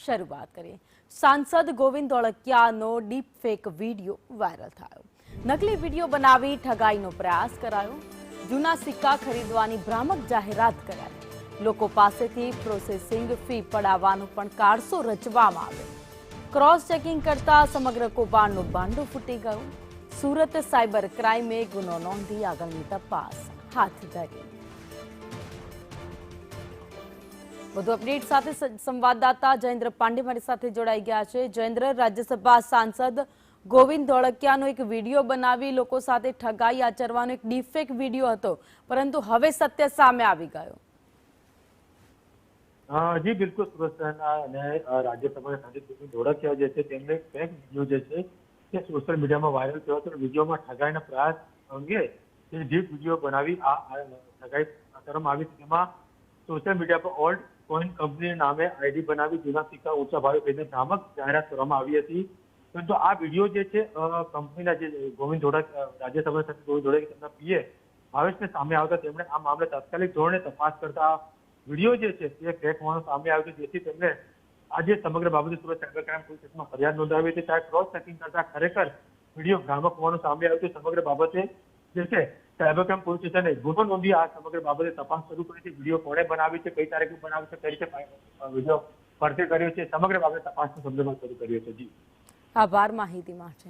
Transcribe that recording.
શરૂઆત કરીએ। સાંસદ ગોવિંદ ધોળકિયાનો ડીપ ફેક વિડીયો વાયરલ થયો। નકલી વિડીયો બનાવી ઠગાઈનો પ્રયાસ કરાયો। જૂના સિક્કા ખરીદવાની ભ્રામક જાહેરાત કરાઈ। લોકો પાસેથી પ્રોસેસિંગ ફી પડાવવાનો પણ કારસો રચવામાં આવ્યો। ક્રોસ ચેકિંગ કરતા સમગ્ર કૌભાંડનું ભાંડું ફૂટી ગયું। સુરત સાયબર ક્રાઇમે ગુનો નોંધી આગળની તપાસ હાથ ધરી। વધુ અપડેટ સાથે સંવાદદાતા જયેન્દ્ર પાંડે મારી સાથે જોડાઈ ગયા છે। જયેન્દ્ર, રાજ્યસભા સાંસદ ગોવિંદ ધોળકિયાનો એક વિડીયો બનાવી લોકો સાથે ઠગાઈ આચરવાનો એક ડીપફેક વિડીયો હતો, પરંતુ હવે સત્ય સામે આવી ગયો। જી બિલકુલ, સુરત અને રાજ્યસભાના સાંસદ ગોવિંદ ધોળકિયા જે છે તેમને ફેક વિડીયો જે છે તે સોશિયલ મીડિયામાં વાયરલ થયો હતો। વિડીયોમાં ઠગાઈના પ્રયાસ અંગે જે વિડીયો બનાવી આ ઠગાઈ કરવામાં આવી। તેમાં સોશિયલ મીડિયા પર ઓલ્ડ કોઈન કંપની નામે આઈડી બનાવી જૂના સિક્કા ઊંચા ભાવે ખરીદવાની ભ્રામક જાહેરાત કરવામાં આવી હતી। પરંતુ આ વિડીયો જે છે કંપનીના જે ગોવિંદ ધોળકિયા રાજ્યસભા સાંસદ ગોવિંદ ધોળકિયા તેમના પીએ ભાવેશને સામે આવતા તેમણે આ મામલે તાત્કાલિક ધોરણે તપાસ કરતા વિડીયો જે છે તે ફેક હોવાનું સામે આવ્યું, જેથી તેમણે આજે સમગ્ર બાબતે સુરત સાયબર ક્રાઇમ પોલીસ સ્ટેશનમાં ફરિયાદ નોંધાવી હતી। ત્યારે ક્રોસ ચેકિંગ કરતા ખરેખર વિડીયો ભ્રામક હોવાનું સામે આવ્યું। સમગ્ર બાબતે જે છે સાયબર ક્રાઇમ પોલીસ સ્ટેશને ગુનો નોંધી આ સમગ્ર બાબતે તપાસ શરૂ કરી છે। વિડીયો કોણે બનાવી છે, કઈ તારીખે બનાવી છે, કઈ રીતે વિડીયો ફરતે કર્યો છે, સમગ્ર બાબતે તપાસનો સંદર્ભ શરૂ કર્યો છે। જી, આભાર માહિતી માટે।